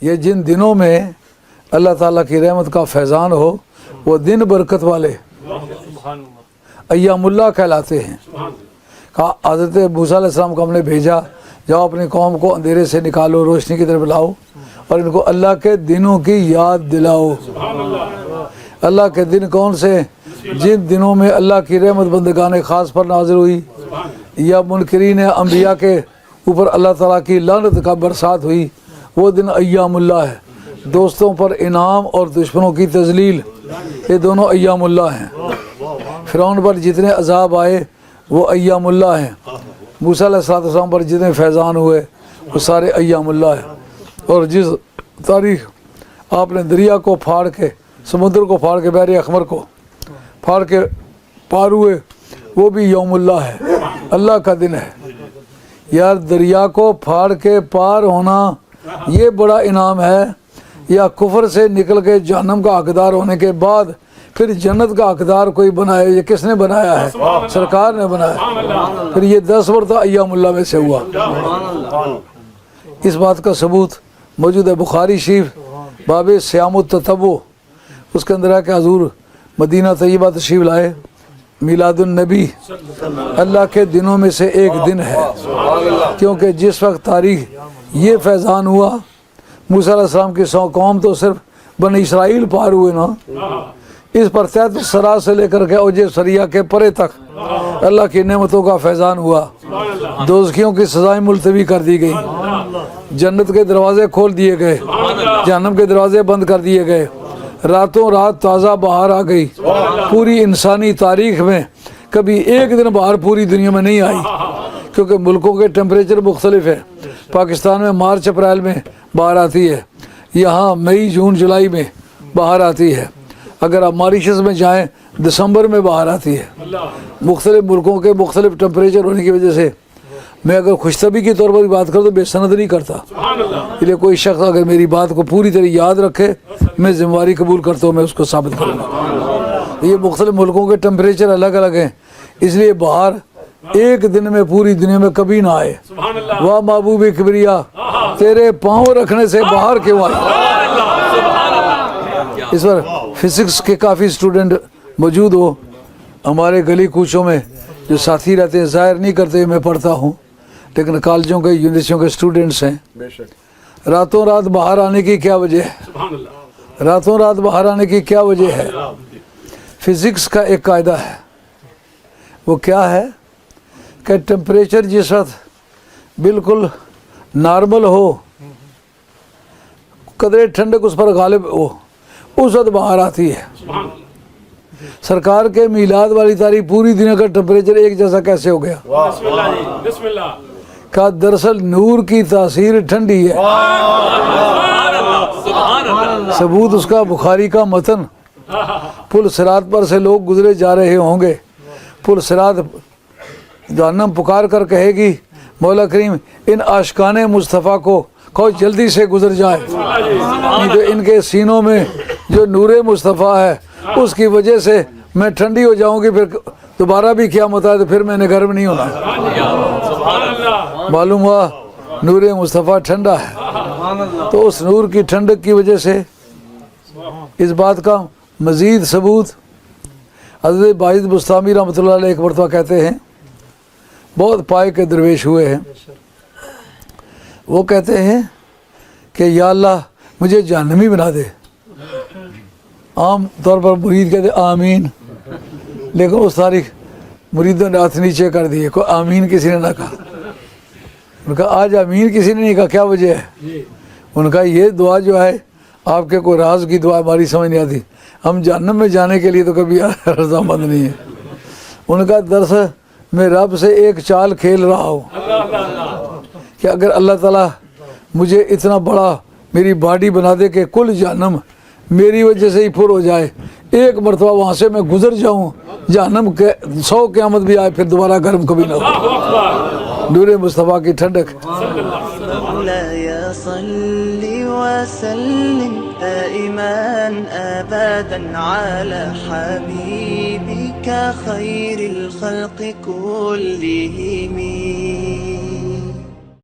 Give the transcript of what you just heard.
یہ جن دنوں میں اللہ تعالیٰ کی رحمت کا فیضان ہو وہ دن برکت والے ایام اللہ کہلاتے ہیں۔ کہا حضرت موسیٰ علیہ السلام کو ہم نے بھیجا، جاؤ اپنی قوم کو اندھیرے سے نکالو، روشنی کی طرف لاؤ، اور ان کو اللہ کے دنوں کی یاد دلاؤ۔ اللہ کے دن کون سے؟ جن دنوں میں اللہ کی رحمت بندگان خاص پر نازل ہوئی، یا منکرین انبیاء کے اوپر اللہ تعالیٰ کی لعنت کا برسات ہوئی، وہ دن ایام اللہ ہے۔ دوستوں پر انعام اور دشمنوں کی تذلیل، یہ دونوں ایام اللہ ہیں۔ فرعون پر جتنے عذاب آئے وہ ایام اللہ ہیں۔ موسیٰ علیہ السلام پر جتنے فیضان ہوئے وہ سارے ایام اللہ ہیں۔ اور جس تاریخ آپ نے دریا کو پھاڑ کے، سمندر کو پھاڑ کے، بحر احمر کو پھاڑ کے پار ہوئے، وہ بھی یوم اللہ ہے، اللہ کا دن ہے۔ یار دریا کو پھاڑ کے پار ہونا یہ بڑا انعام ہے، یا کفر سے نکل کے جہنم کا حقدار ہونے کے بعد پھر جنت کا حقدار کوئی بنایا؟ یہ کس نے بنایا ہے؟ سرکار نے بنایا۔ پھر یہ 10 مرتبہ ایام اللہ میں سے ہوا۔ اس بات کا ثبوت موجود ہے بخاری شریف باب صیام التطوع، اس کے اندر ہے کہ حضور مدینہ طیبہ تشریف لائے، میلاد النبی اللہ کے دنوں میں سے ایک دن ہے، کیونکہ جس وقت تاریخ یہ فیضان ہوا، موسیٰ علیہ السلام کی 100 قوم تو صرف بنی اسرائیل پار ہوئے نا، اس پر 33 سرا سے لے کر کے اوج سریہ کے پرے تک اللہ کی نعمتوں کا فیضان ہوا۔ دوزخیوں کی سزائیں ملتوی کر دی گئی، جنت کے دروازے کھول دیے گئے، جہنم کے دروازے بند کر دیے گئے، راتوں رات تازہ بہار آ گئی۔ پوری انسانی تاریخ میں کبھی ایک دن بہار پوری دنیا میں نہیں آئی، کیونکہ ملکوں کے ٹیمپریچر مختلف ہے۔ پاکستان میں مارچ اپریل میں بہار آتی ہے، یہاں مئی جون جولائی میں بہار آتی ہے۔ اگر آپ ماریشس میں جائیں دسمبر میں بہار آتی ہے۔ مختلف ملکوں کے مختلف ٹیمپریچر ہونے کی وجہ سے میں اگر خوشطبی کے طور پر بات کروں تو بے سند نہیں کرتا، اس لیے کوئی شخص اگر میری بات کو پوری طرح یاد رکھے میں ذمہ داری قبول کرتا ہوں، میں اس کو ثابت کروں گا۔ یہ مختلف ملکوں کے ٹیمپریچر الگ الگ ہیں، اس لیے بہار ایک دن میں پوری دنیا میں کبھی نہ آئے۔ واہ محبوب کبریا، تیرے پاؤں رکھنے سے بہار کیوں آئی؟ اس پر فزکس کے کافی اسٹوڈنٹ موجود ہو ہمارے گلی کوچوں میں، جو ساتھی رہتے ہیں، ظاہر نہیں کرتے میں پڑھتا ہوں، لیکن کالجوں کے یونیورسٹیوں کے اسٹوڈنٹس ہیں۔ راتوں رات باہر آنے کی کیا وجہ ہے؟ راتوں رات باہر آنے کی کیا وجہ ہے؟ فزکس کا ایک قاعدہ ہے، وہ کیا ہے کہ ٹیمپریچر جس وقت بالکل نارمل ہو، قدرے ٹھنڈک اس پر غالب ہو، اس وقت باہر آتی ہے۔ سرکار کے میلاد والی تاریخ پوری دنیا کا ٹیمپریچر ایک جیسا کیسے ہو گیا؟ کہا دراصل نور کی تاثیر ٹھنڈی ہے۔ ثبوت اس کا بخاری کا متن، پل صراط پر سے لوگ گزرے جا رہے ہوں گے، پل صراط جہنم پکار کر کہے گی مولا کریم ان عاشقان مصطفیٰ کو کہو جلدی سے گزر جائے، تو ان کے سینوں میں جو نور مصطفیٰ ہے اس کی وجہ سے میں ٹھنڈی ہو جاؤں گی، پھر دوبارہ بھی قیامت آئے تو پھر میں نے گرم نہیں ہونا۔ معلوم ہوا نور مصطفیٰ ٹھنڈا ہے، تو اس نور کی ٹھنڈک کی وجہ سے اس بات کا مزید ثبوت حضرت باعث بستامی رحمۃ اللہ علیہ ایک مرتبہ کہتے ہیں، بہت پائے کے درویش ہوئے ہیں، وہ کہتے ہیں کہ یا اللہ مجھے جہنمی بنا دے۔ عام طور پر مرید کہتے آمین، لیکن اس تاریخ مریدوں نے ہاتھ نیچے کر دیے، کوئی آمین کسی نے نہ کہا۔ ان کا آج آمین کسی نے نہیں کہا، کیا وجہ ہے؟ ان کا یہ دعا جو ہے آپ کے کوئی راز کی دعا ہماری سمجھ نہیں آتی، ہم جہنم میں جانے کے لیے تو کبھی رضامند نہیں ہے۔ ان کا درس میں رب سے ایک چال کھیل رہا ہوں کہ اگر اللہ تعالیٰ مجھے اتنا بڑا میری باڈی بنا دے کہ کل جہنم میری وجہ سے ہی پر ہو جائے، ایک مرتبہ وہاں سے میں گزر جاؤں، جہنم کے 100 قیامت بھی آئے پھر دوبارہ گرم کبھی نہ ہو۔ نور مصطفیٰ کی ٹھنڈک۔ صلی وسلم دائما ابدا على حبيبك خير الخلق كلهم